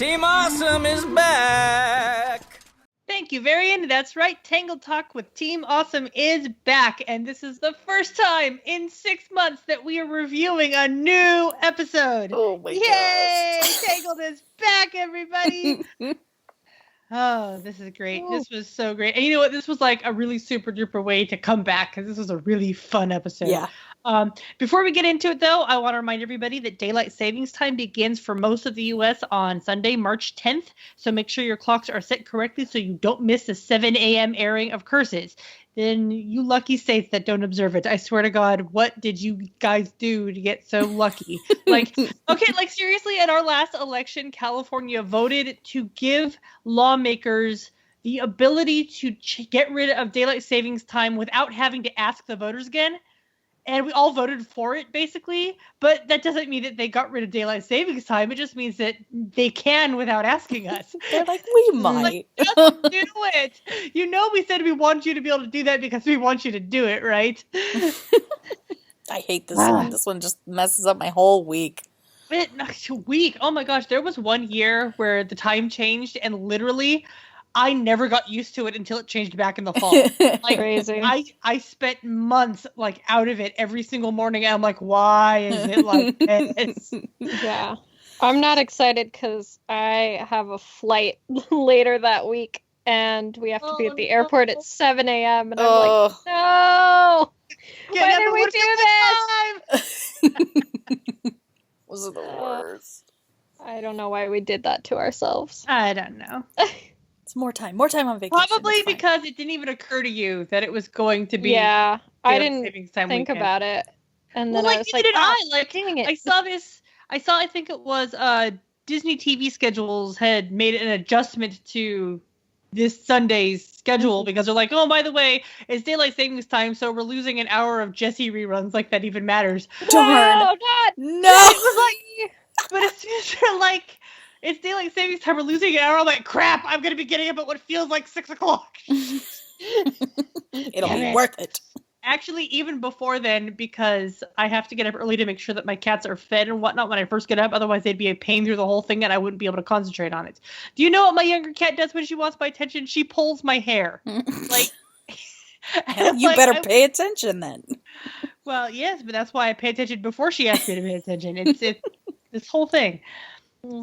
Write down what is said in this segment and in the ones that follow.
Team Awesome is back! Thank you, Varian. That's right. Tangled Talk with Team Awesome is back. And this is the first time in 6 months that we are reviewing a new episode. Oh my Yay! gosh. Tangled is back, everybody. Oh, this is great. This was so great. And you know what? This was like a really super duper way to come back because this was a really fun episode. Yeah. Before we get into it, though, I want to remind everybody that daylight savings time begins for most of the U.S. on Sunday, March 10th. So make sure your clocks are set correctly so you don't miss the 7 a.m. airing of Curses. Then you lucky states that don't observe it. I swear to God, what did you guys do to get so lucky? Seriously, at our last election, California voted to give lawmakers the ability to get rid of daylight savings time without having to ask the voters again. And we all voted for it, basically. But that doesn't mean that they got rid of daylight savings time. It just means that they can without asking us. They're like, we might. Like, just do it. You know we said we want you to be able to do that because we want you to do it, right? I hate this one. This one just messes up my whole week. Week? Oh my gosh. There was one year where the time changed and literally I never got used to it until it changed back in the fall. Like, crazy. I spent months like out of it every single morning. And I'm like, why is it like this? Yeah. I'm not excited because I have a flight later that week and we have to be at the airport at 7 a.m. And I'm like, no! Why did we do this? Was it the worst? I don't know why we did that to ourselves. I don't know. It's more time on vacation. Probably because it didn't even occur to you that it was going to be. Yeah, I didn't think weekend. About it. And then well, I was like, dang it. I think it was Disney TV schedules had made an adjustment to this Sunday's schedule because they're like, oh, by the way, it's daylight savings time, so we're losing an hour of Jessie reruns, like that even matters. Darn. No! It was like, but as soon as they're like, it's daylight savings time, we're losing an hour, I'm like, crap, I'm going to be getting up at what feels like 6 o'clock. It'll be worth it. Actually, even before then, because I have to get up early to make sure that my cats are fed and whatnot when I first get up. Otherwise, they'd be a pain through the whole thing and I wouldn't be able to concentrate on it. Do you know what my younger cat does when she wants my attention? She pulls my hair. Like, you better pay attention then. Well, yes, but that's why I pay attention before she asks me to pay attention. It's this whole thing.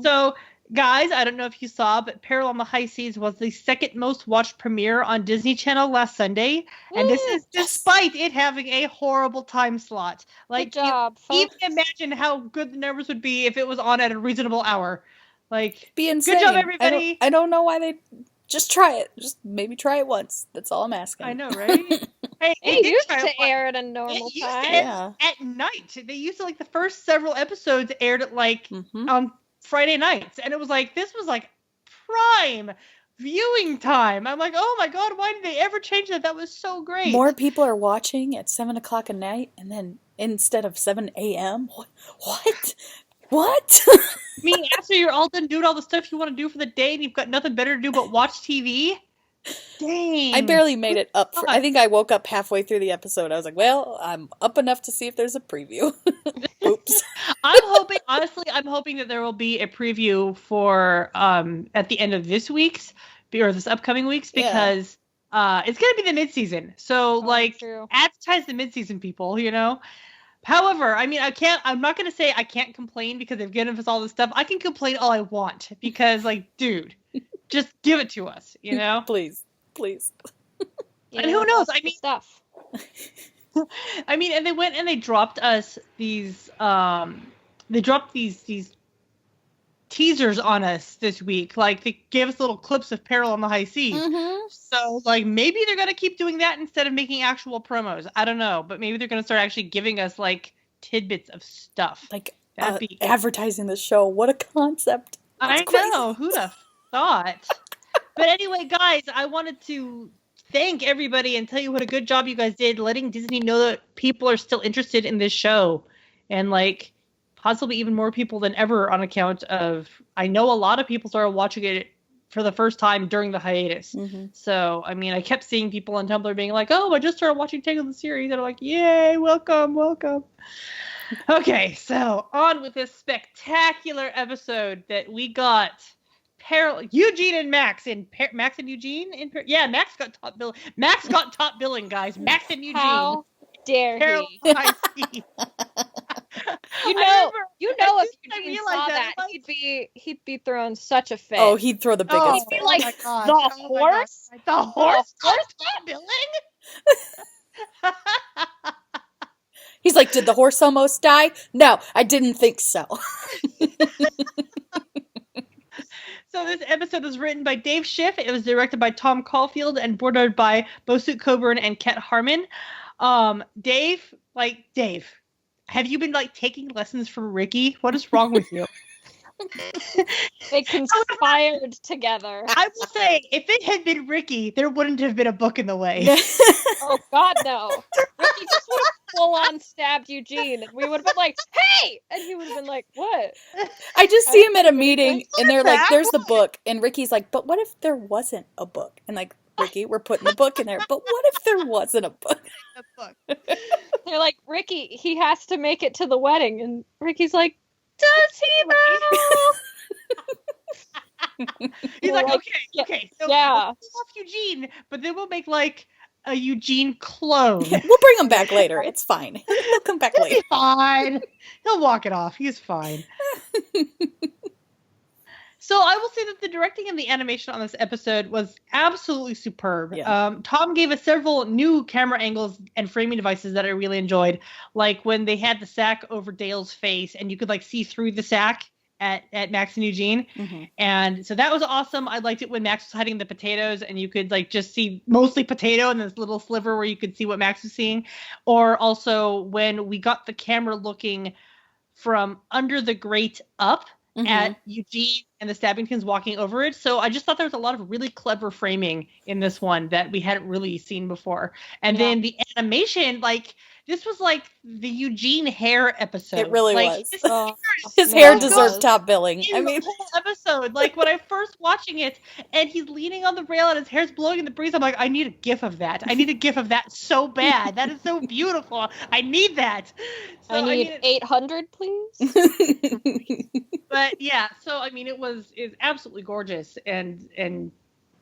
So, guys, I don't know if you saw, but Peril on the High Seas was the second most watched premiere on Disney Channel last Sunday. And this is despite it having a horrible time slot. Like, good job, even imagine how good the numbers would be if it was on at a reasonable hour. Like, be insane. Good job, everybody. I don't know why they just try it. Just maybe try it once. That's all I'm asking. I know, right? Hey, it used to air at a normal time. At night. They used to, like, the first several episodes aired at, like, on Friday nights, and it was like, this was like prime viewing time. I'm like, oh my God, why did they ever change that? That was so great. More people are watching at 7 o'clock at night, and then instead of 7 a.m. What? I mean, after you're all done doing all the stuff you want to do for the day and you've got nothing better to do but watch TV. Dang. I barely made it up. I think I woke up halfway through the episode. I was like, well, I'm up enough to see if there's a preview. Oops. I'm hoping that there will be a preview for at the end of this week's or this upcoming week's because it's going to be the mid-season. So advertise the mid-season, people, you know? However, I mean, I'm not going to say I can't complain because they've given us all this stuff. I can complain all I want because, like, dude, just give it to us, you know? Please. And who knows? I mean, stuff. I mean, and they went and they dropped us these these teasers on us this week. Like, they gave us little clips of Peril on the High Seas. So, like, maybe they're going to keep doing that instead of making actual promos. I don't know. But maybe they're going to start actually giving us, like, tidbits of stuff. Like, advertising the show. What a concept. That's crazy. Know. Who'd have thought? But anyway, guys, I wanted to thank everybody and tell you what a good job you guys did letting Disney know that people are still interested in this show. And, like, possibly even more people than ever on account of, I know a lot of people started watching it for the first time during the hiatus. So, I mean, I kept seeing people on Tumblr being like, oh, I just started watching Tangled the series. And I'm like, yay, welcome. Okay, so on with this spectacular episode that we got Peril, Eugene and Max in Max and Eugene in Max got top billing. Max got top billing, guys. Max and Eugene. How dare Peril he? High Speed. You know, if Eugene saw that, he'd be throwing such a fit. Oh, he'd throw the biggest fit. Like, my gosh. the horse? The horse got top billing? He's like, did the horse almost die? No, I didn't think so. So this episode was written by Dave Schiff. It was directed by Tom Caulfield and bordered by Bosu Coburn and Ket Harmon. Dave, have you been taking lessons from Ricky? What is wrong with you? They conspired together. I will say, if it had been Ricky, there wouldn't have been a book in the way. Oh, God, no. Ricky just would have full-on stabbed Eugene, and we would have been like, hey! And he would have been like, what? I just see him at a meeting, and they're like, there's the book. And Ricky's like, but what if there wasn't a book? And like, Ricky, we're putting the book in there. But what if there wasn't a book? They're like, Ricky, he has to make it to the wedding. And Ricky's like, does he though? He's like, okay. So yeah. we'll off Eugene, but then we'll make a Eugene clone. We'll bring him back later. It's fine. He'll come back later. He's fine. He'll walk it off. He's fine. So I will say that the directing and the animation on this episode was absolutely superb. Yeah. Tom gave us several new camera angles and framing devices that I really enjoyed, like when they had the sack over Dale's face and you could see through the sack at Max and Eugene. Mm-hmm. And so that was awesome. I liked it when Max was hiding the potatoes and you could just see mostly potato and this little sliver where you could see what Max was seeing. Or also when we got the camera looking from under the grate up at Eugene and the Stabbingtons walking over it. So I just thought there was a lot of really clever framing in this one that we hadn't really seen before. And then the animation, this was the Eugene hair episode. It really was. His hair deserved top billing. I mean, the whole episode, when I first watching it, and he's leaning on the rail and his hair's blowing in the breeze, I'm like, I need a gif of that. I need a gif of that so bad. That is so beautiful. I need that. So, I need 800, please. But yeah, so I mean, it's absolutely gorgeous, and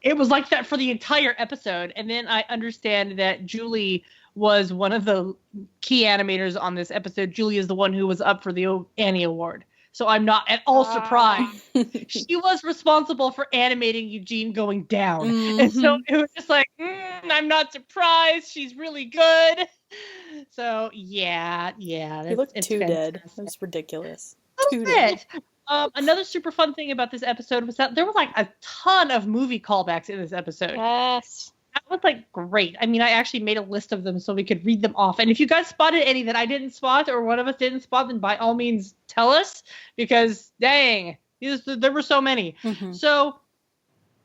it was like that for the entire episode. And then I understand that Julie was one of the key animators on this episode. Julie is the one who was up for the Annie Award. So I'm not at all surprised. She was responsible for animating Eugene going down. Mm-hmm. And so it was just I'm not surprised. She's really good. So yeah. He looked too dead. It was ridiculous. Too dead. Another super fun thing about this episode was that there was a ton of movie callbacks in this episode. Yes. That was great. I mean, I actually made a list of them so we could read them off. And if you guys spotted any that I didn't spot or one of us didn't spot, then by all means tell us, because dang, there were so many. Mm-hmm. So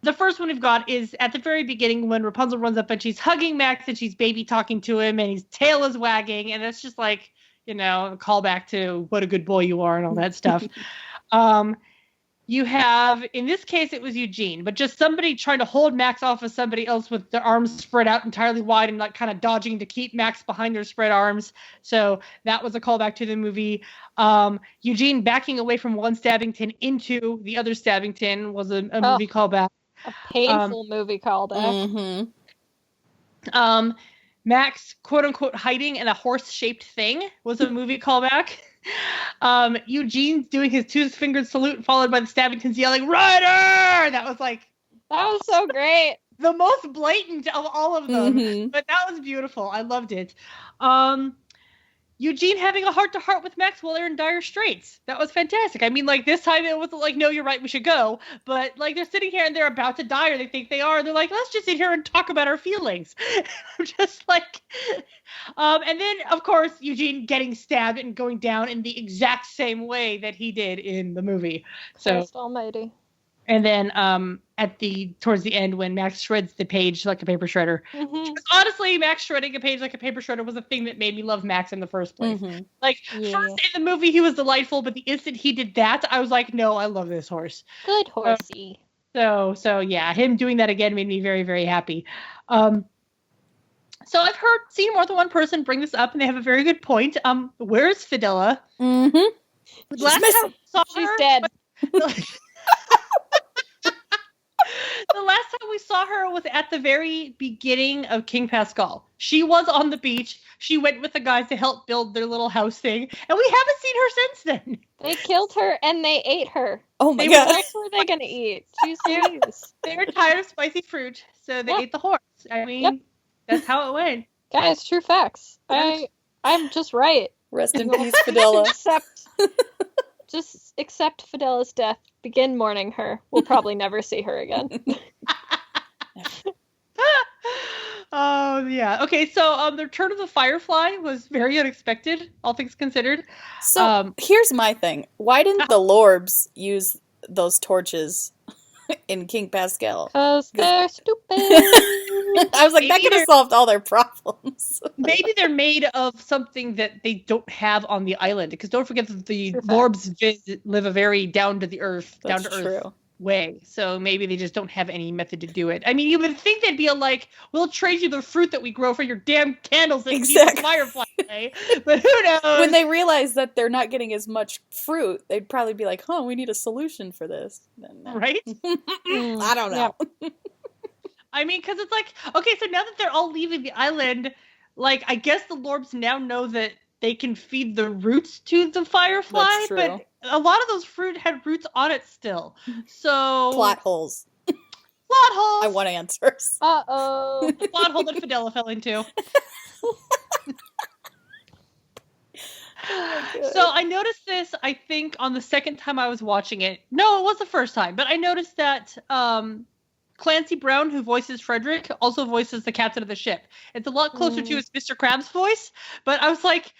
the first one we've got is at the very beginning when Rapunzel runs up and she's hugging Max and she's baby talking to him and his tail is wagging. And it's just a callback to what a good boy you are and all that stuff. You have, in this case, it was Eugene, but just somebody trying to hold Max off of somebody else with their arms spread out entirely wide and kind of dodging to keep Max behind their spread arms. So that was a callback to the movie. Eugene backing away from one Stabbington into the other Stabbington was a movie callback. A painful movie callback. Mm-hmm. Max, quote unquote, hiding in a horse-shaped thing was a movie callback. Eugene's doing his two-fingered salute, followed by the Stabbingtons yelling, "Rider!" That was so great. The most blatant of all of them, but that was beautiful. I loved it. Eugene having a heart-to-heart with Max while they're in dire straits. That was fantastic. I mean, this time it wasn't no, you're right, we should go. But, they're sitting here and they're about to die, or they think they are. They're like, let's just sit here and talk about our feelings. I'm just and then, of course, Eugene getting stabbed and going down in the exact same way that he did in the movie. Christ almighty. And then towards the end when Max shreds the page like a paper shredder. Mm-hmm. Honestly, Max shredding a page like a paper shredder was a thing that made me love Max in the first place. Mm-hmm. First in the movie he was delightful, but the instant he did that, I was like, no, I love this horse. Good horsey. So yeah, him doing that again made me very, very happy. So I've seen more than one person bring this up, and they have a very good point. Where's Fidela? Mm-hmm. Last time I saw she's dead. her was at the very beginning of King Pascal. She was on the beach. She went with the guys to help build their little house thing, and we haven't seen her since then. They killed her and they ate her. Oh my What god. else were they gonna eat? Jeez Louise. They were tired of spicy fruit, so they ate the horse. I mean, that's how it went. Guys, true facts. I'm just right. Rest in peace, Fidela. Just accept Fidela's death. Begin mourning her. We'll probably never see her again. Oh, yeah. Okay, so the return of the Firefly was very unexpected, all things considered. So here's my thing. Why didn't the Lorbs use those torches in King Pascal? Because they're stupid. I was like, that could have solved all their problems. Maybe they're made of something that they don't have on the island. Because don't forget that the Lorbs live a very down-to-the-earth, down-to-earth way. So maybe they just don't have any method to do it. I mean, you would think they'd be like, we'll trade you the fruit that we grow for your damn candles that keep the Firefly away. But who knows? When they realize that they're not getting as much fruit, they'd probably be like, we need a solution for this. Right? I don't know. Yeah. I mean, because it's like, okay, so now that they're all leaving the island, like, I guess the Lorbs now know that they can feed the roots to the Firefly, That's true. but a lot of those fruit had roots on it still. So Plot holes. Plot holes. I want answers. Uh-oh. The plot hole that Fidela fell into. So I noticed this, I think, on the second time I was watching it. No, it was the first time, but I noticed that Clancy Brown, who voices Frederick, also voices the captain of the ship. It's a lot closer to his Mr. Krabs voice, but I was like,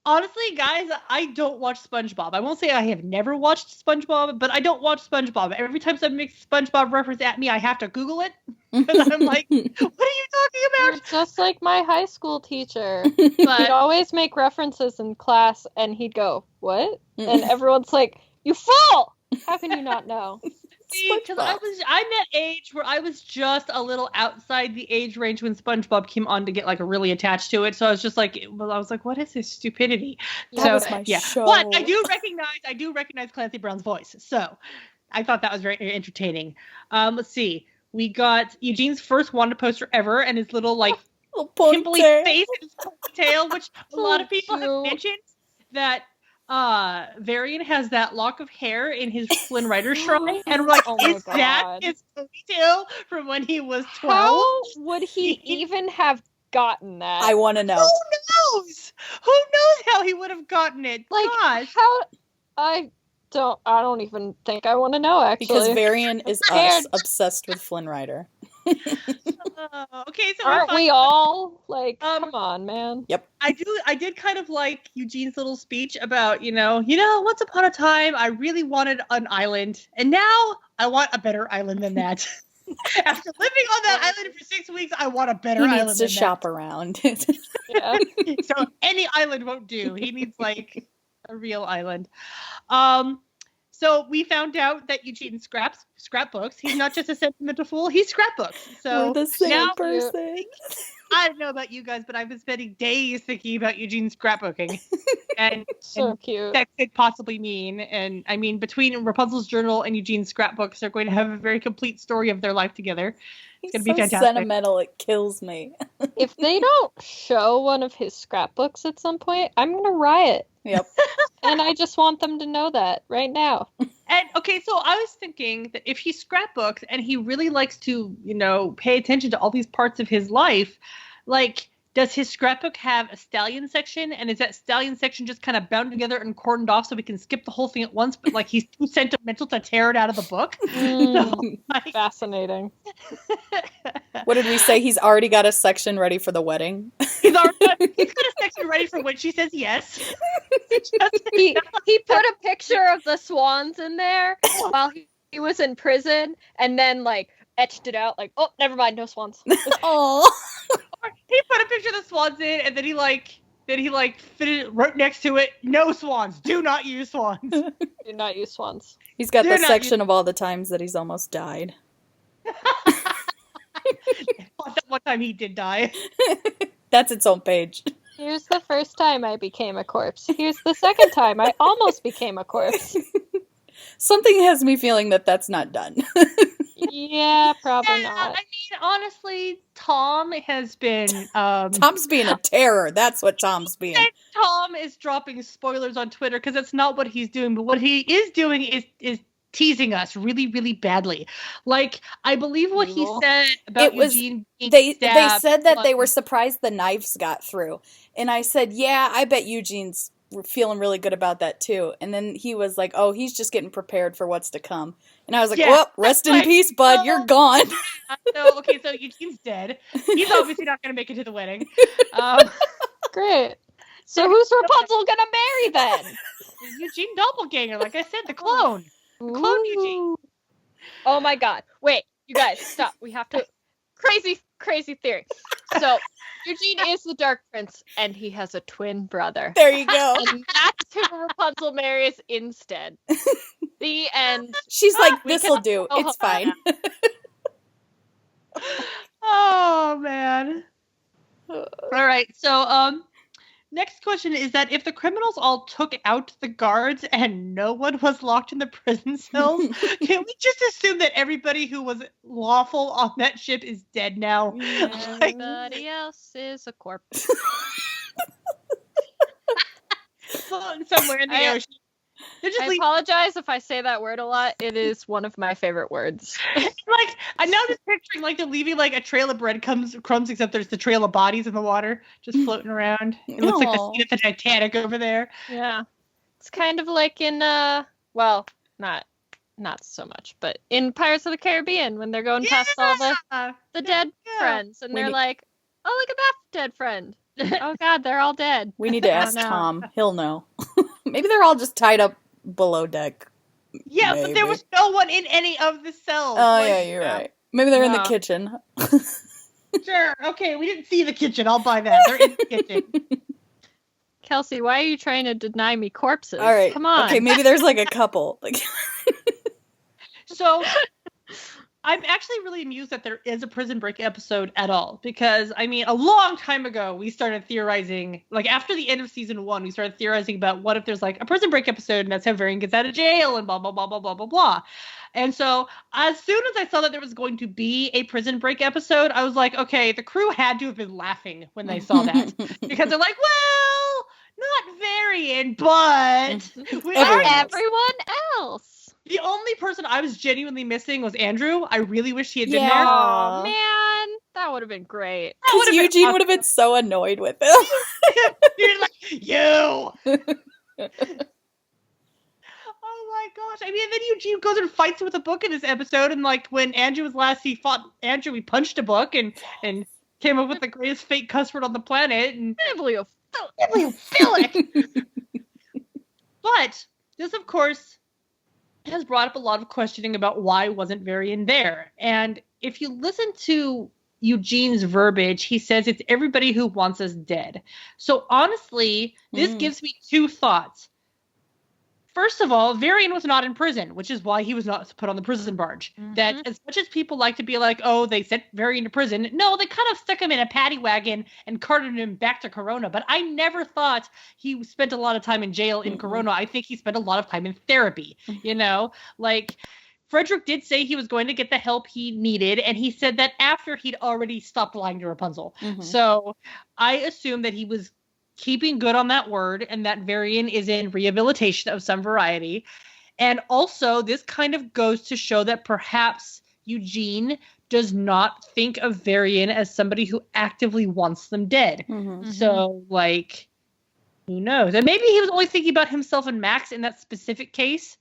honestly, guys, I don't watch SpongeBob. I won't say I have never watched SpongeBob, but I don't watch SpongeBob. Every time somebody makes a SpongeBob reference at me, I have to Google it. Because I'm like, what are you talking about? You're just like my high school teacher. He'd always make references in class, and he'd go, what? And everyone's like, you fool! How can you not know? Because I'm that age where I was just a little outside the age range when SpongeBob came on to get like really attached to it. So I was just like, what is this stupidity? That so was my yeah, show. but I do recognize Clancy Brown's voice. So I thought that was very entertaining. Let's see, we got Eugene's first Wanda poster ever, and his little like pimply face and his ponytail, which a lot of people have mentioned that. Varian has that lock of hair in his Flynn Rider shrine, and we're like, is that his ponytail from when he was 12? How would he even have gotten that? I want to know. Who knows? Who knows how he would have gotten it? Like, gosh. how? I don't even think I want to know, actually. Because Varian is us, obsessed with Flynn Rider. Okay, so aren't we all? Like, come on, man. Yep. I did kind of like Eugene's little speech about, once upon a time I really wanted an island, and now I want a better island than that. After living on that island for 6 weeks, I want a better island than that. He needs to shop around. Yeah. So any island won't do. He needs like a real island. So we found out that Eugene scrapbooks. He's not just a sentimental fool, he scrapbooks. So we're the same person. I don't know about you guys, but I've been spending days thinking about Eugene's scrapbooking. And so cute. That could possibly mean. And I mean, between Rapunzel's journal and Eugene's scrapbooks, they're going to have a very complete story of their life together. It's going to be fantastic. Sentimental, it kills me. If they don't show one of his scrapbooks at some point, I'm going to riot. Yep. And I just want them to know that right now. And okay, so I was thinking that if he scrapbooks and he really likes to, pay attention to all these parts of his life, like, does his scrapbook have a stallion section? And is that stallion section just kind of bound together and cordoned off so we can skip the whole thing at once? But like he's too sentimental to tear it out of the book. Fascinating. What did we say? He's already got a section ready for the wedding. He's got a section ready for when she says yes. He put a picture of the swans in there while he was in prison, and then like etched it out. Like, oh, never mind, no swans. Oh. He put a picture of the swans in, and then he fitted right next to it. No swans. Do not use swans. Do not use swans. He's got the section of all the times that he's almost died. One time he did die. That's its own page. Here's the first time I became a corpse. Here's the second time I almost became a corpse. Something has me feeling that that's not done. Yeah, probably not. I honestly, Tom has been Tom's being a terror. That's what Tom's being. Tom is dropping spoilers on Twitter because that's not what he's doing. But what he is doing is teasing us really, really badly. Like, I believe what he said about Eugene being they stabbed said that they were surprised the knives got through. And I said, yeah, I bet Eugene's feeling really good about that too. And then he was like, oh, he's just getting prepared for what's to come. And I was like, well, rest in peace, bud. You're gone. Okay, so Eugene's dead. He's obviously not going to make it to the wedding. Great. So who's Rapunzel gonna marry then? Eugene Doppelganger, like I said, the clone. Clone Eugene. Oh my god. Wait, you guys, stop. We have to... Crazy theory. So, Eugene is the Dark Prince, and he has a twin brother. There you go. And that's who Rapunzel marries instead. The end. She's like, this'll do. It's fine. Oh, man. All right, so, next question is that if the criminals all took out the guards and no one was locked in the prison cells, can we just assume that everybody who was lawful on that ship is dead now? Everybody else is a corpse. Floating somewhere in the ocean. I apologize if I say that word a lot. It is one of my favorite words. Like, I'm now just picturing like they're leaving like a trail of breadcrumbs, except there's the trail of bodies in the water just floating around. It looks like the scene of the Titanic over there. Yeah, it's kind of like in well, not so much, but in Pirates of the Caribbean when they're going past all the dead friends, and they're like, oh, look at that dead friend. Oh god, they're all dead. We need to ask Tom. He'll know. Maybe they're all just tied up below deck. Yeah, but there was no one in any of the cells. Oh, yeah, you're right. Maybe they're in the kitchen. Sure. Okay, we didn't see the kitchen. I'll buy that. They're in the kitchen. Kelsey, why are you trying to deny me corpses? All right. Come on. Okay, maybe there's like a couple. So, I'm actually really amused that there is a Prison Break episode at all. Because, I mean, a long time ago, we started theorizing, like after the end of season 1, we started theorizing about what if there's like a Prison Break episode and that's how Varian gets out of jail and blah, blah, blah, blah, blah, blah, blah. And so, as soon as I saw that there was going to be a Prison Break episode, I was like, okay, the crew had to have been laughing when they saw that. Because they're like, well, not Varian, but everyone else. The only person I was genuinely missing was Andrew. I really wish he had been there. Oh, man. That would have been great. Because Eugene would have been so annoyed with him. You're like, you! Oh my gosh. I mean, and then Eugene goes and fights with a book in this episode, and like when Andrew was last, he fought Andrew, he punched a book and came up with the greatest fake cuss word on the planet. And bibliophilic! But this, of course, has brought up a lot of questioning about why wasn't Varian there. And if you listen to Eugene's verbiage, he says it's everybody who wants us dead. So honestly, this gives me two thoughts. First of all, Varian was not in prison, which is why he was not put on the prison barge. That as much as people like to be like, oh, they sent Varian to prison, no, they kind of stuck him in a paddy wagon and carted him back to Corona. But I never thought he spent a lot of time in jail in Corona. I think he spent a lot of time in therapy, you know? Like, Frederick did say he was going to get the help he needed, and he said that after he'd already stopped lying to Rapunzel. So I assume that he was keeping good on that word, and that Varian is in rehabilitation of some variety. And also, this kind of goes to show that perhaps Eugene does not think of Varian as somebody who actively wants them dead. So, like, who knows? And maybe he was only thinking about himself and Max in that specific case,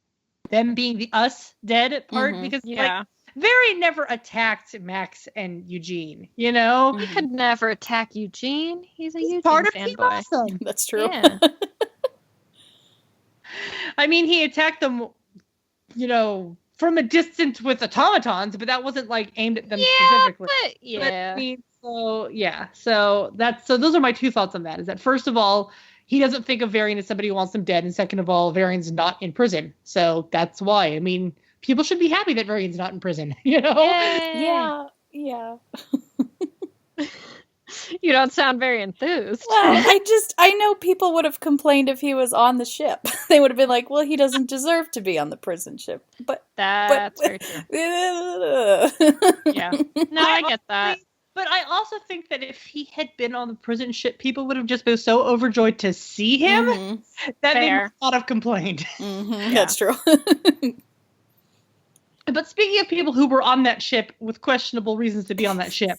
them being the us dead part, because like, Varian never attacked Max and Eugene, you know? He could never attack Eugene. He's a Eugene part of fanboy. Awesome. That's true. Yeah. I mean, he attacked them, you know, from a distance with automatons, but that wasn't like aimed at them specifically. But But, I mean, so those are my two thoughts on that. Is that first of all, he doesn't think of Varian as somebody who wants them dead, and second of all, Varian's not in prison, so that's why. I mean, people should be happy that Varian's not in prison, you know? Yeah. You don't sound very enthused. Well, I know people would have complained if he was on the ship. They would have been like, well, he doesn't deserve to be on the prison ship. But That's very true. Yeah. No, I get that. But I also think that if he had been on the prison ship, people would have just been so overjoyed to see him that they would not have complained. Yeah. That's true. But speaking of people who were on that ship with questionable reasons to be on that ship,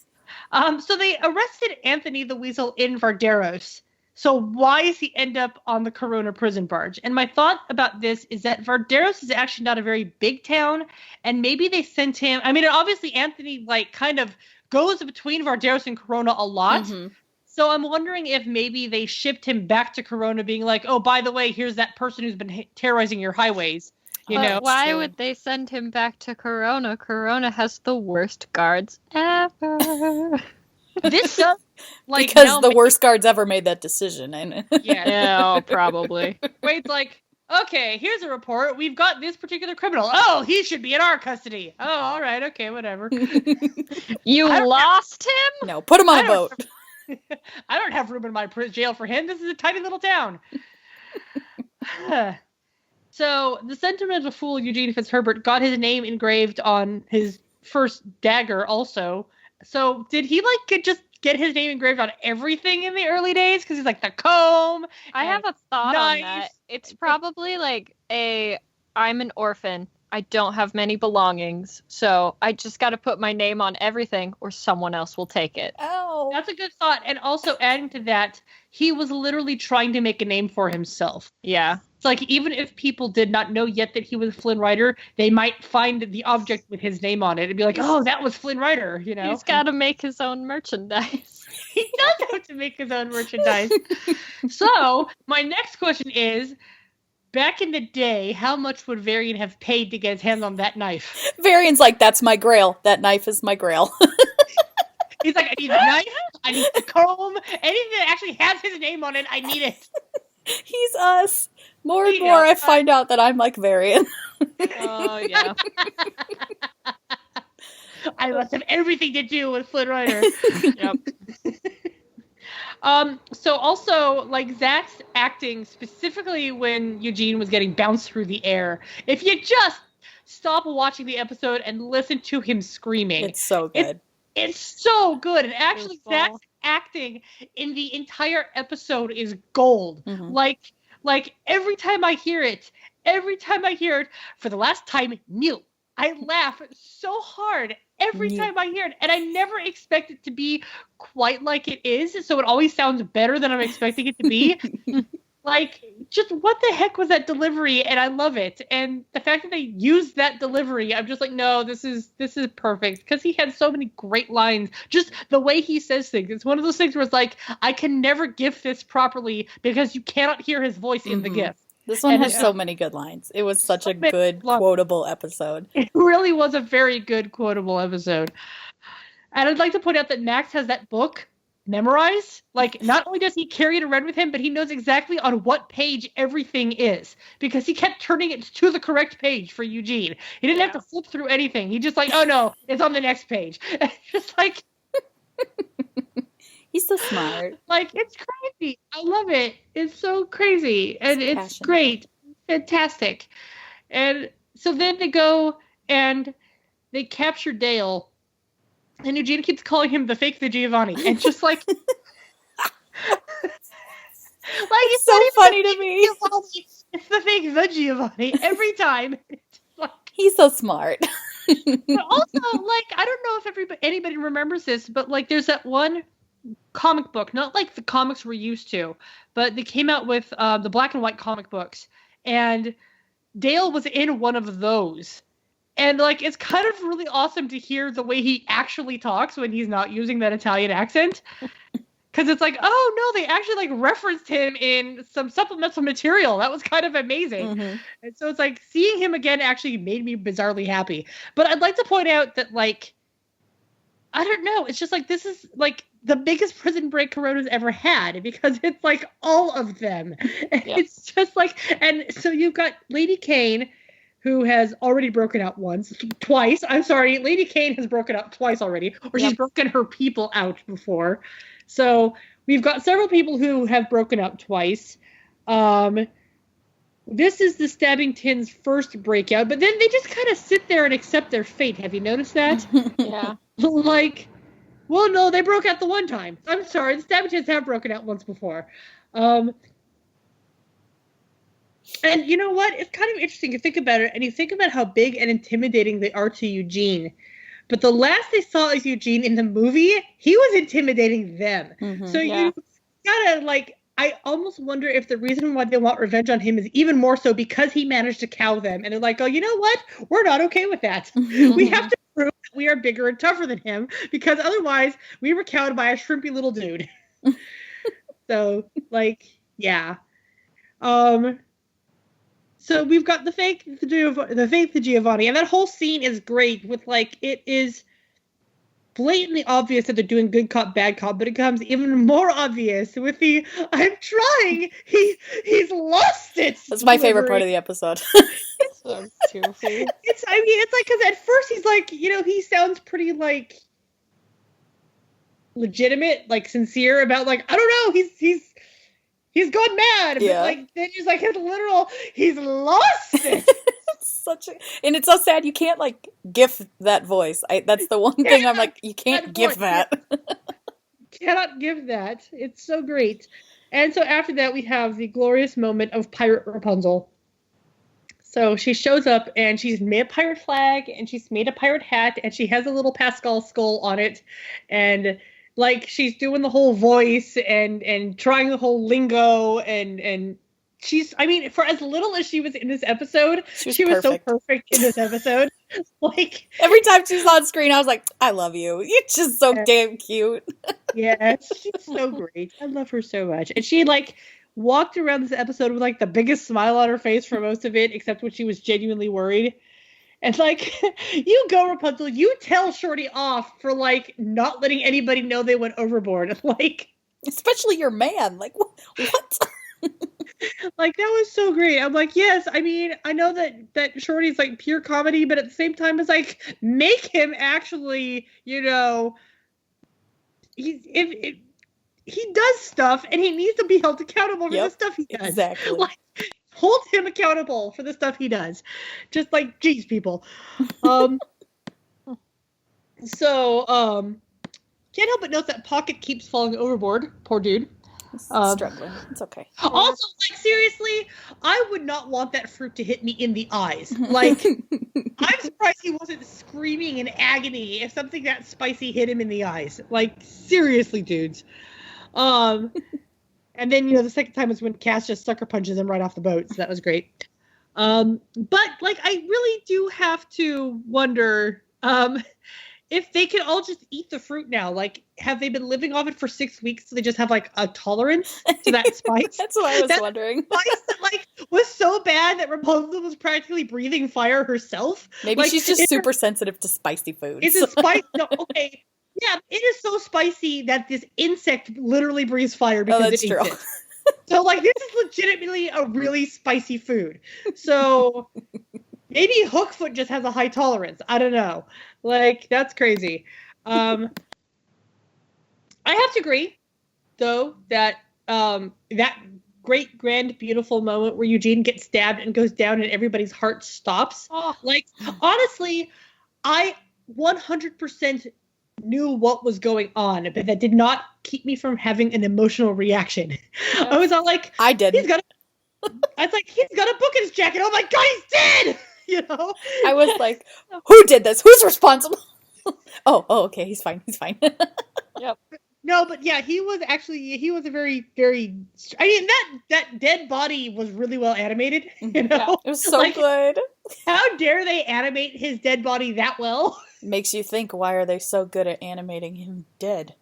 so they arrested Anthony the Weasel in Varderos. So why does he end up on the Corona prison barge? And my thought about this is that Varderos is actually not a very big town, and maybe they sent him. I mean, obviously Anthony kind of goes between Varderos and Corona a lot. So I'm wondering if maybe they shipped him back to Corona, being like, "Oh, by the way, here's that person who's been terrorizing your highways." You know, why would they send him back to Corona? Corona has the worst guards ever. This does, because the worst guards ever made that decision. Yeah, probably. Wade's like, okay, here's a report. We've got this particular criminal. Oh, he should be in our custody. Oh, all right, okay, whatever. You lost him? No, put him on a boat. I don't have room in my jail for him. This is a tiny little town. So the sentimental fool Eugene Fitzherbert got his name engraved on his first dagger also. So did he just get his name engraved on everything in the early days? Because he's like the comb. I have a thought on that. It's probably I'm an orphan. I don't have many belongings. So I just got to put my name on everything or someone else will take it. Oh. That's a good thought. And also adding to that, he was literally trying to make a name for himself. Yeah. It's like, even if people did not know yet that he was Flynn Rider, they might find the object with his name on it and be like, oh, that was Flynn Rider, you know? He's got to make his own merchandise. He does have to make his own merchandise. So, my next question is, back in the day, how much would Varian have paid to get his hands on that knife? Varian's like, that's my grail. That knife is my grail. He's like, I need a knife, I need the comb, anything that actually has his name on it, I need it. He's us. More and more I find out that I'm like Varian. Oh, yeah. I must have everything to do with Flynn Rider. Yep. So also, Zach's acting, specifically when Eugene was getting bounced through the air, if you just stop watching the episode and listen to him screaming. It's so good. It's so good. And actually, Zach's acting in the entire episode is gold. Like every time I hear it, for the last time, Neil, I laugh so hard every time I hear it. And I never expect it to be quite like it is. So it always sounds better than I'm expecting it to be. Just what the heck was that delivery? And I love it. And the fact that they used that delivery, I'm just like, no, this is perfect. Because he had so many great lines. Just the way he says things. It's one of those things where it's like, I can never gift this properly because you cannot hear his voice in the gift. This one has so many good lines. It was such a good, quotable episode. It really was a very good, quotable episode. And I'd like to point out that Max has that book memorized. Not only does he carry it around with him, but he knows exactly on what page everything is, because he kept turning it to the correct page for Eugene. He didn't have to flip through anything. He just oh no, it's on the next page. Just he's so smart. It's crazy. I love it. It's so crazy. And it's great. Fantastic. And so then they go and they capture Dale. And Eugene keeps calling him the fake the Giovanni. And just it's so funny to me. Giovanni. It's the fake the Giovanni every time. He's so smart. But also, I don't know if anybody remembers this, but there's that one comic book, not like the comics we're used to, but they came out with the black and white comic books. And Dale was in one of those. And, it's kind of really awesome to hear the way he actually talks when he's not using that Italian accent. Because it's oh, no, they actually, referenced him in some supplemental material. That was kind of amazing. And so it's seeing him again actually made me bizarrely happy. But I'd like to point out that, I don't know. It's just this is, the biggest prison break Corona's ever had, because it's, all of them. Yep. It's just, and so you've got Lady Kane, who has already broken out twice. I'm sorry, Lady Kane has broken out twice already, or she's broken her people out before. So we've got several people who have broken up twice. This is the Stabbingtons' first breakout, but then they just kind of sit there and accept their fate. Have you noticed that? Yeah. Like, well, no, they broke out the one time. I'm sorry, the Stabbingtons have broken out once before. And you know what? It's kind of interesting to think about it, and you think about how big and intimidating they are to Eugene. But the last they saw of Eugene in the movie, he was intimidating them. So you gotta, like, I almost wonder if the reason why they want revenge on him is even more so because he managed to cow them. And they're like, oh, you know what? We're not okay with that. We have to prove that we are bigger and tougher than him because otherwise we were cowed by a shrimpy little dude. So, like, yeah. So we've got the fake the Giovanni. And that whole scene is great with, like, it is blatantly obvious that they're doing good cop, bad cop, but it becomes even more obvious with the I'm trying. He's lost it. That's my favorite part of the episode. So goofy. It's like, because at first he's like, you know, he sounds pretty, like, legitimate, like, sincere about, like, I don't know, he's gone mad. Yeah. But, like, then he's like, he's lost it. And it's so sad you can't, like, gif that voice. That's the one thing I'm like, you can't gif that. Cannot give that. It's so great. And so after that, we have the glorious moment of Pirate Rapunzel. So she shows up, and she's made a pirate flag, and she's made a pirate hat, and she has a little Pascal skull on it. And, like, she's doing the whole voice and trying the whole lingo, and she's, I mean, for as little as she was in this episode, she was so perfect in this episode. Like, every time she's on screen, I was like, I love you. You're just so damn cute. Yeah, she's so great. I love her so much. And she, like, walked around this episode with, like, the biggest smile on her face for most of it, except when she was genuinely worried. And, like, you go, Rapunzel, you tell Shorty off for, like, not letting anybody know they went overboard. Like, especially your man. Like, what? Like, that was so great. I'm like, yes, I mean, I know that Shorty's, like, pure comedy, but at the same time, it's like, make him actually, you know, he does stuff, and he needs to be held accountable for the stuff he does. Exactly. Like, hold him accountable for the stuff he does. Just like, geez, people. So, can't help but note that Pocket keeps falling overboard. Poor dude. Struggling. It's okay. Also, like, seriously, I would not want that fruit to hit me in the eyes. Like, I'm surprised he wasn't screaming in agony if something that spicy hit him in the eyes. Like, seriously, dudes. And then, you know, the second time was when Cass just sucker punches him right off the boat, so that was great. But, like, I really do have to wonder, if they can all just eat the fruit now. Like, have they been living off it for 6 weeks so they just have, like, a tolerance to that spice? That's what I was wondering. Spice that, like, was so bad that Rapunzel was practically breathing fire herself. Maybe, like, she's just super sensitive to spicy foods. It's a spice. No, okay. Yeah, it is so spicy that this insect literally breathes fire because it eats it. So, like, this is legitimately a really spicy food. So maybe Hookfoot just has a high tolerance. I don't know. Like, that's crazy. I have to agree, though, that that great, grand, beautiful moment where Eugene gets stabbed and goes down and everybody's heart stops. Oh. Like, honestly, I 100% knew what was going on, but that did not keep me from having an emotional reaction. Yeah. I was all like, I did. I was like, he's got a book in his jacket. Oh my God, he's dead! You know? I was like, who did this? Who's responsible? Oh, okay, he's fine. Yep. No, but yeah, he was a very, very, I mean, that dead body was really well animated, you know? Yeah, it was so like, good. How dare they animate his dead body that well? Makes you think, why are they so good at animating him dead?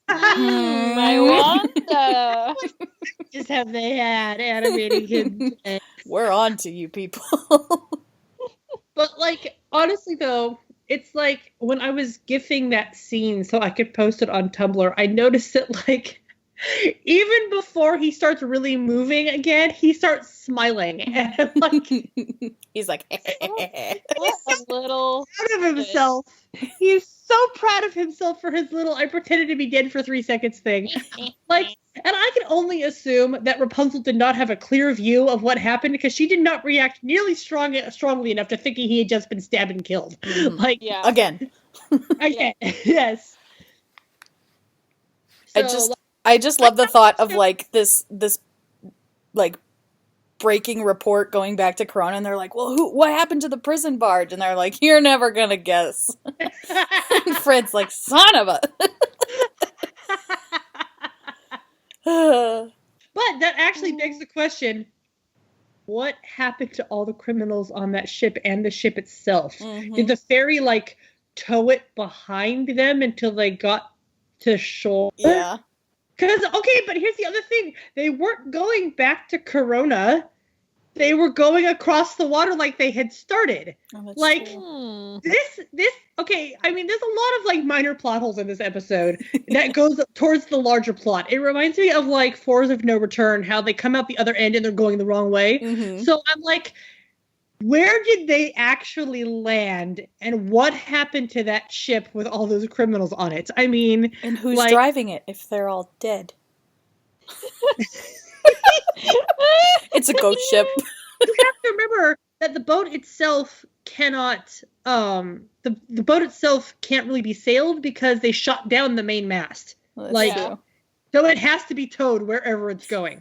I wonder. What just have they had animating him dead? We're on to you people. But, like, honestly, though, it's like, when I was gifting that scene so I could post it on Tumblr, I noticed that, like, even before he starts really moving again, he starts smiling. And, like, he's like, he's so a little out of himself. He's so proud of himself for his little "I pretended to be dead for 3 seconds" thing. Like, and I can only assume that Rapunzel did not have a clear view of what happened because she did not react nearly strongly enough to thinking he had just been stabbed and killed. Like, again, yes. So, I just love the thought of like this like breaking report going back to Corona, and they're like, "Well, what happened to the prison barge?" And they're like, "You're never gonna guess." And Fred's like, "Son of a." But that actually begs the question: what happened to all the criminals on that ship and the ship itself? Did the ferry like tow it behind them until they got to shore? Yeah. Because, okay, but here's the other thing. They weren't going back to Corona. They were going across the water like they had started. Oh, like, true. this, okay, I mean, there's a lot of, like, minor plot holes in this episode that goes towards the larger plot. It reminds me of, like, Force of No Return, how they come out the other end and they're going the wrong way. Mm-hmm. So I'm like, where did they actually land, and what happened to that ship with all those criminals on it? I mean, and who's like, driving it if they're all dead? It's a ghost ship. You have to remember that the boat itself cannot, the boat itself can't really be sailed because they shot down the main mast. Well, so it has to be towed wherever it's going.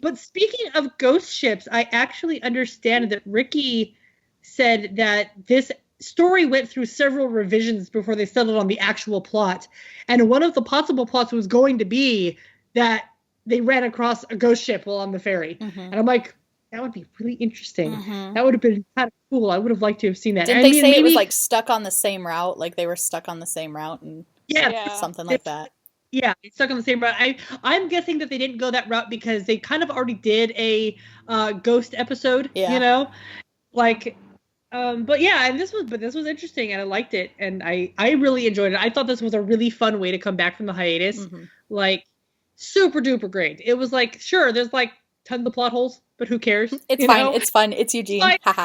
But speaking of ghost ships, I actually understand that Ricky said that this story went through several revisions before they settled on the actual plot. And one of the possible plots was going to be that they ran across a ghost ship while on the ferry. Mm-hmm. And I'm like, that would be really interesting. Mm-hmm. That would have been kind of cool. I would have liked to have seen that. Didn't they say maybe it was like stuck on the same route? Like they were stuck on the same route and something like that. Yeah, it's stuck on the same route. I'm guessing that they didn't go that route because they kind of already did a ghost episode, you know? Like, but yeah, and this was interesting and I liked it and I really enjoyed it. I thought this was a really fun way to come back from the hiatus. Mm-hmm. Like, super duper great. It was like, sure, there's like tons of plot holes, but who cares? It's fine. Know? It's fun. It's Eugene. Fine. It's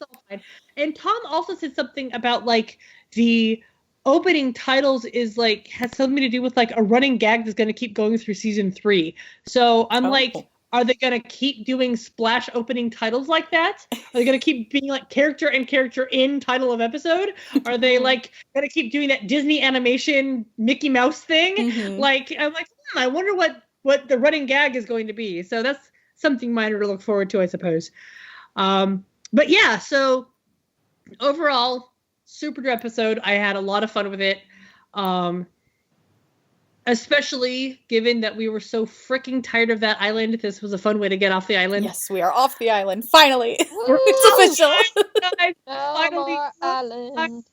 all fine. And Tom also said something about like the opening titles is like has something to do with like a running gag that's going to keep going through season 3. So I'm like, are they going to keep doing splash opening titles like that? Are they going to keep being like character and character in title of episode? Are they like going to keep doing that Disney animation Mickey Mouse thing? Mm-hmm. Like, I'm like, I wonder what the running gag is going to be. So that's something minor to look forward to, I suppose. But yeah, so overall, super good episode. I had a lot of fun with it. Especially given that we were so freaking tired of that island. This was a fun way to get off the island. Yes, we are off the island. Finally. It's official. Finally. Island.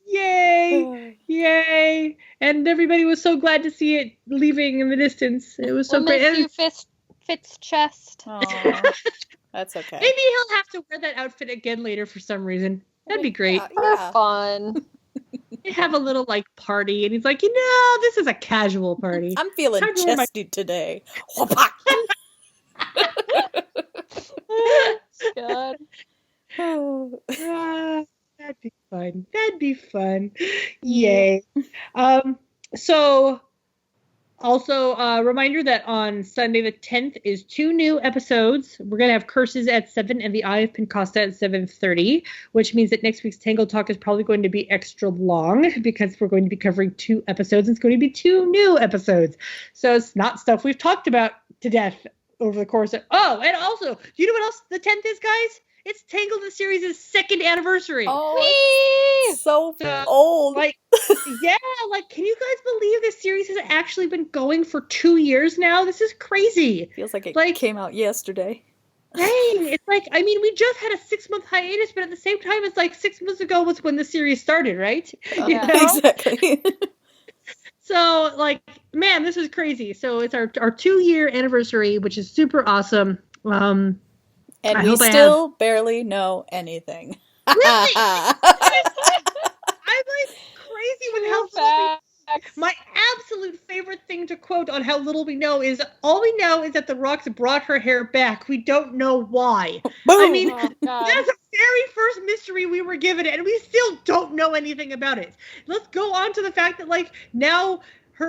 Yay. Yay. And everybody was so glad to see it leaving in the distance. It was so great. You Fitz chest. That's okay. Maybe he'll have to wear that outfit again later for some reason. That'd be great. Yeah. Fun. Have a little like party and he's like, this is a casual party. I'm feeling chesty today. God. That'd be fun. Yay. So also a reminder that on Sunday the 10th is 2 new episodes. We're going to have Curses at 7 and The Eye of Pincosta at 7:30, which means that next week's Tangled Talk is probably going to be extra long because we're going to be covering 2 episodes. It's going to be 2 new episodes. So it's not stuff we've talked about to death over the course of... Oh, and also, do you know what else the 10th is, guys? It's Tangled the series' 2nd anniversary. Oh, so old. Like, yeah, like, can you guys believe this series has actually been going for 2 years now? This is crazy. Feels like it came out yesterday. Dang, it's like, I mean, we just had a 6-month hiatus, but at the same time, it's like 6 months ago was when the series started, right? You know? Exactly. So, like, man, this is crazy. So it's our 2-year anniversary, which is super awesome. And we still barely know anything. Really? I'm like crazy with how little my absolute favorite thing to quote on how little we know is all we know is that the Rocks brought her hair back. We don't know why. Boom. I mean, that's a very first mystery we were given, and we still don't know anything about it. Let's go on to the fact that, like, now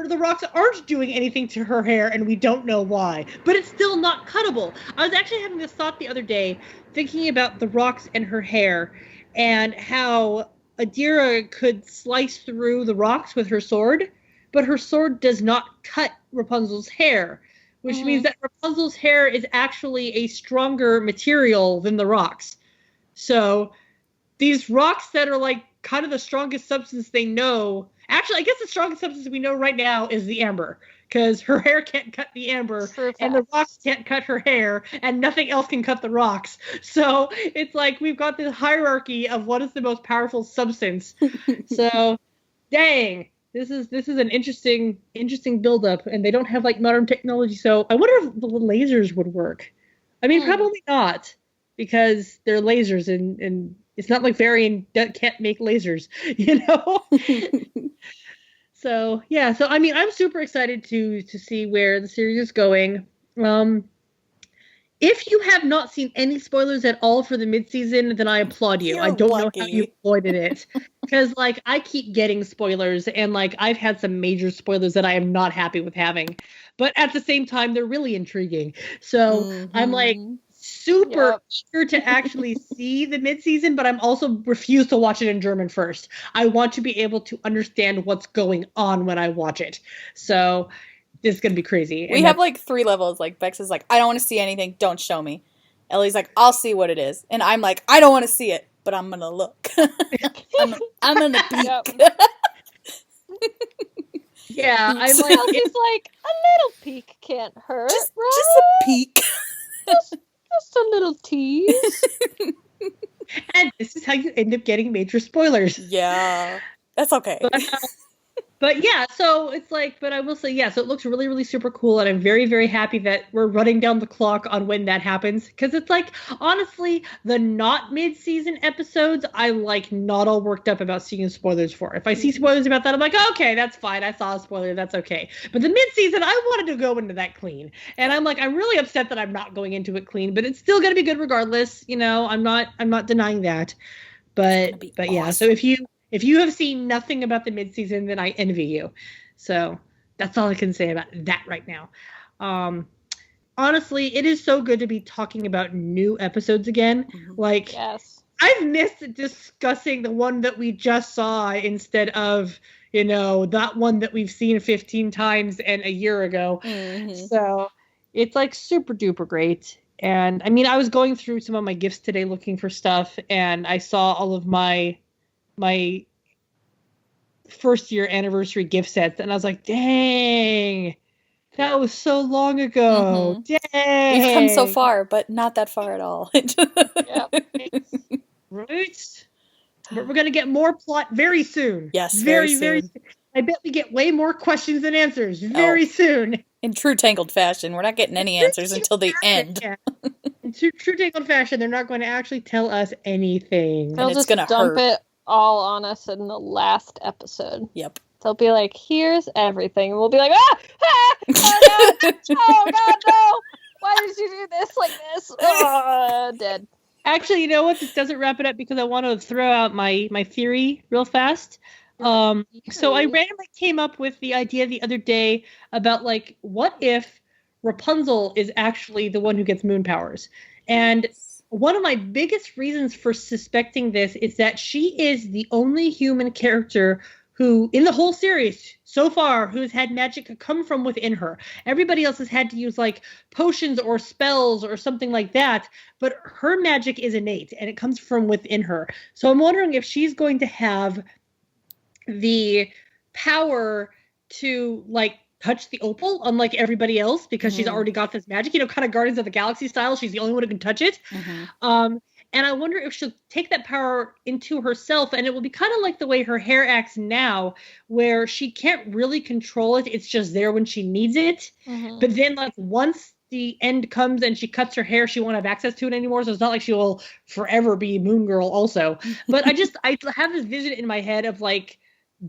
the rocks aren't doing anything to her hair, and we don't know why. But it's still not cuttable. I was actually having this thought the other day, thinking about the rocks and her hair, and how Adira could slice through the rocks with her sword, but her sword does not cut Rapunzel's hair, which means that Rapunzel's hair is actually a stronger material than the rocks. So these rocks that are like kind of the strongest substance they know. Actually, I guess the strongest substance we know right now is the amber, because her hair can't cut the amber, and the rocks can't cut her hair, and nothing else can cut the rocks. So it's like we've got this hierarchy of what is the most powerful substance. So, dang, this is an interesting build-up, and they don't have like modern technology. So I wonder if the lasers would work. I mean, probably not, because they're lasers, and it's not like Varian can't make lasers, you know? So, yeah. So, I mean, I'm super excited to see where the series is going. If you have not seen any spoilers at all for the mid-season, then I applaud you. I don't know how you avoided it. Because, like, I keep getting spoilers, and, like, I've had some major spoilers that I am not happy with having. But at the same time, they're really intriguing. So, I'm, like, super eager to actually see the mid-season, but I'm also refuse to watch it in German first. I want to be able to understand what's going on when I watch it. So this is going to be crazy. We have like 3 levels. Like Bex is like, I don't want to see anything. Don't show me. Ellie's like, I'll see what it is. And I'm like, I don't want to see it, but I'm going to look. I'm going to peek. Yeah, I'm like, he's like, a little peek can't hurt, just right? a peek. Just a little tease. And this is how you end up getting major spoilers. Yeah, that's okay. But yeah, so it's like, but I will say, yeah, so it looks really, really super cool, and I'm very, very happy that we're running down the clock on when that happens, because it's like, honestly, the not mid-season episodes, I like not all worked up about seeing spoilers for. If I see spoilers about that, I'm like, okay, that's fine, I saw a spoiler, that's okay. But the mid-season, I wanted to go into that clean, and I'm like, I'm really upset that I'm not going into it clean, but it's still gonna be good regardless, you know, I'm not denying that, but yeah, awesome. so if you have seen nothing about the mid-season, then I envy you. So that's all I can say about that right now. Honestly, it is so good to be talking about new episodes again. Like, I've missed discussing the one that we just saw instead of, you know, that one that we've seen 15 times and a year ago. So it's like super duper great. And I mean, I was going through some of my gifts today looking for stuff, and I saw all of my first year anniversary gift sets, and I was like, dang, that was so long ago. Dang, we've come so far, but not that far at all. Right, but we're gonna get more plot very soon. Yes, very soon. I bet we get way more questions than answers very soon. In true Tangled fashion, we're not getting any answers until the end. In true Tangled fashion, they're not going to actually tell us anything. They'll just dump it all on us in the last episode. Yep. They'll be like, here's everything. And we'll be like, oh God, oh God, no. Why did you do this like this? Dead. Actually, you know what? This doesn't wrap it up because I want to throw out my theory real fast. So I randomly came up with the idea the other day about, like, what if Rapunzel is actually the one who gets moon powers? And one of my biggest reasons for suspecting this is that she is the only human character who, in the whole series so far, who's had magic come from within her. Everybody else has had to use, like, potions or spells or something like that, but her magic is innate, and it comes from within her. So I'm wondering if she's going to have the power to, like, touch the opal, unlike everybody else, because she's already got this magic, you know, kind of Guardians of the Galaxy style. She's the only one who can touch it. And I wonder if she'll take that power into herself, and it will be kind of like the way her hair acts now, where she can't really control it. It's just there when she needs it. But then, like, once the end comes and she cuts her hair, she won't have access to it anymore. So it's not like she will forever be Moon Girl also. But I have this vision in my head of, like,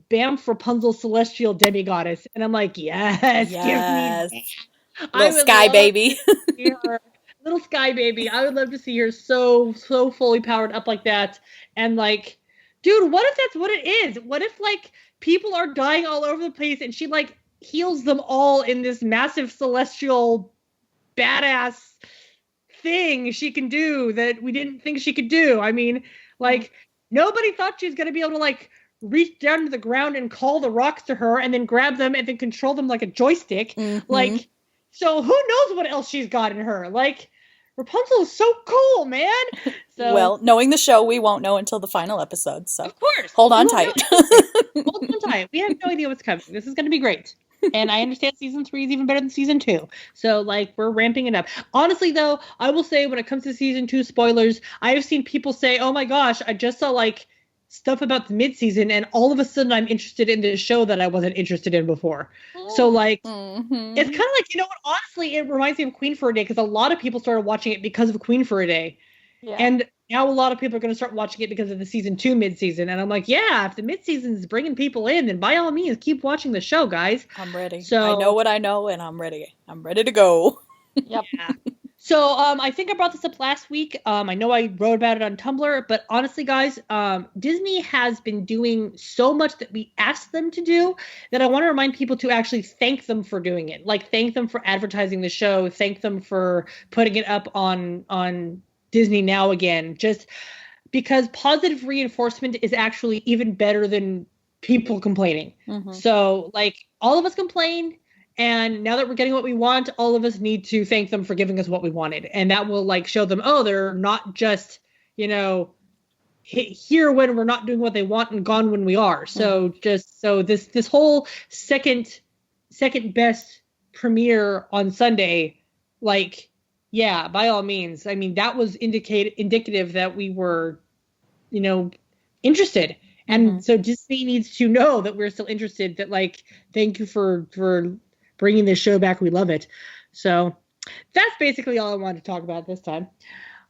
Bamf Rapunzel celestial demigoddess, and I'm like, yes. Give me that. Little sky baby. Little Sky Baby. I would love to see her so fully powered up like that. And like, dude, what if that's what it is? What if like people are dying all over the place and she like heals them all in this massive celestial badass thing she can do that we didn't think she could do? I mean, like, nobody thought she was going to be able to like reach down to the ground and call the rocks to her and then grab them and then control them like a joystick. Like, so who knows what else she's got in her? Like, Rapunzel is so cool, man. So, well, knowing the show, we won't know until the final episode. So, of course, hold on tight. Hold on tight. We have no idea what's coming. This is going to be great. And I understand season 3 is even better than season 2. So, like, we're ramping it up. Honestly, though, I will say when it comes to season 2 spoilers, I have seen people say, oh my gosh, I just saw, like, stuff about the mid-season, and all of a sudden I'm interested in this show that I wasn't interested in before. So, like, it's kind of like, you know what, honestly, it reminds me of Queen for a Day, because a lot of people started watching it because of Queen for a Day. Yeah. And now a lot of people are going to start watching it because of the season 2 mid-season. And I'm like, yeah, if the mid-season is bringing people in, then by all means, keep watching the show, guys. I'm ready. So, I know what I know, and I'm ready. I'm ready to go. Yep. Yeah. So I think I brought this up last week. I know I wrote about it on Tumblr, but honestly, guys, Disney has been doing so much that we asked them to do that I want to remind people to actually thank them for doing it. Like, thank them for advertising the show. Thank them for putting it up on Disney Now again. Just because positive reinforcement is actually even better than people complaining. So, like, all of us complain. And now that we're getting what we want, all of us need to thank them for giving us what we wanted. And that will like show them, oh, they're not just, you know, here when we're not doing what they want and gone when we are. So this whole second best premiere on Sunday, like, yeah, by all means. I mean, that was indicative that we were, you know, interested. And so Disney needs to know that we're still interested, that like, thank you for bringing this show back. We love it. So that's basically all I wanted to talk about this time.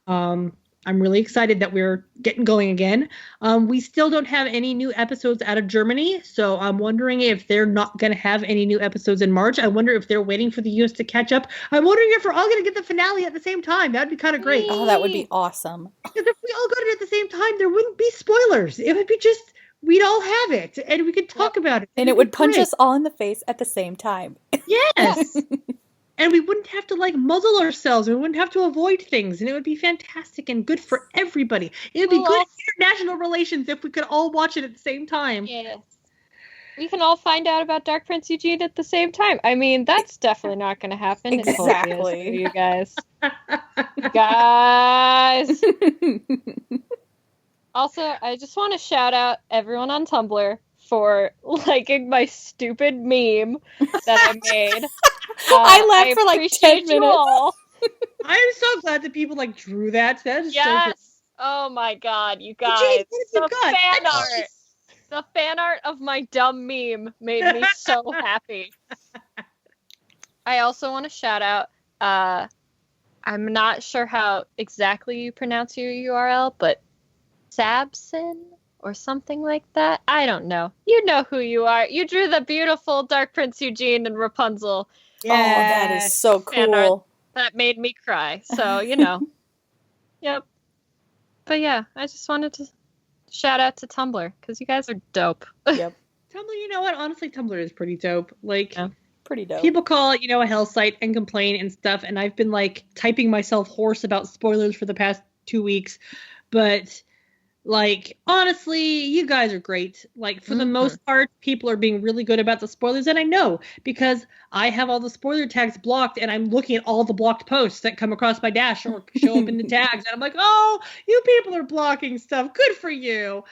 I'm really excited that we're getting going again. We still don't have any new episodes out of Germany, so I'm wondering if they're not going to have any new episodes in March. I wonder if they're waiting for the US to catch up. I'm wondering if we're all going to get the finale at the same time. That'd be kind of great. Oh, that would be awesome. Because if we all got it at the same time, there wouldn't be spoilers. It would be just, we'd all have it, and we could talk about it. And it would punch us all in the face at the same time. Yes. And we wouldn't have to like muzzle ourselves. We wouldn't have to avoid things. And it would be fantastic and good for everybody. It would be good international relations if we could all watch it at the same time. Yes. We can all find out about Dark Prince Eugene at the same time. I mean, that's definitely not going to happen. Exactly. You guys. Guys. Also, I just want to shout out everyone on Tumblr for liking my stupid meme that I made. I laughed for like 10 minutes. I'm so glad that people like drew that. That is yes. so good. Oh my god, you guys. The fan art of my dumb meme made me so happy. I also want to shout out, I'm not sure how exactly you pronounce your URL, but Sabson or something like that. I don't know. You know who you are. You drew the beautiful Dark Prince Eugene and Rapunzel. Yes. Oh, that is so cool. That made me cry. So, you know. Yep. But yeah, I just wanted to shout out to Tumblr because you guys are dope. Yep. Tumblr, you know what? Honestly, Tumblr is pretty dope. Like, yeah, pretty dope. People call it, you know, a hell site and complain and stuff. And I've been like typing myself hoarse about spoilers for the past 2 weeks. But like, honestly, you guys are great. Like, for the most part, people are being really good about the spoilers. And I know because I have all the spoiler tags blocked and I'm looking at all the blocked posts that come across my dash or show up in the tags. And I'm like, oh, you people are blocking stuff. Good for you.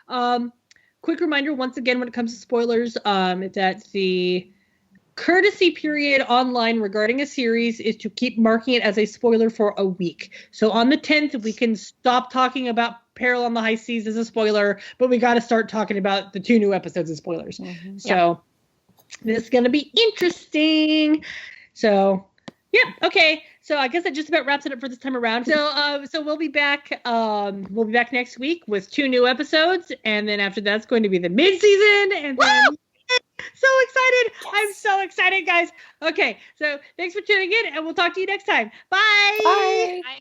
Quick reminder, once again, when it comes to spoilers, that the courtesy period online regarding a series is to keep marking it as a spoiler for a week. So on the 10th, we can stop talking about Peril on the High Seas as a spoiler, but we got to start talking about the 2 new episodes as spoilers. So this is going to be interesting. So, yeah, okay. So I guess that just about wraps it up for this time around. So we'll be back. We'll be back next week with 2 new episodes, and then after that's going to be the mid-season, and then So excited. Yes. I'm so excited, guys. Okay, so thanks for tuning in, and we'll talk to you next time. Bye. Bye. I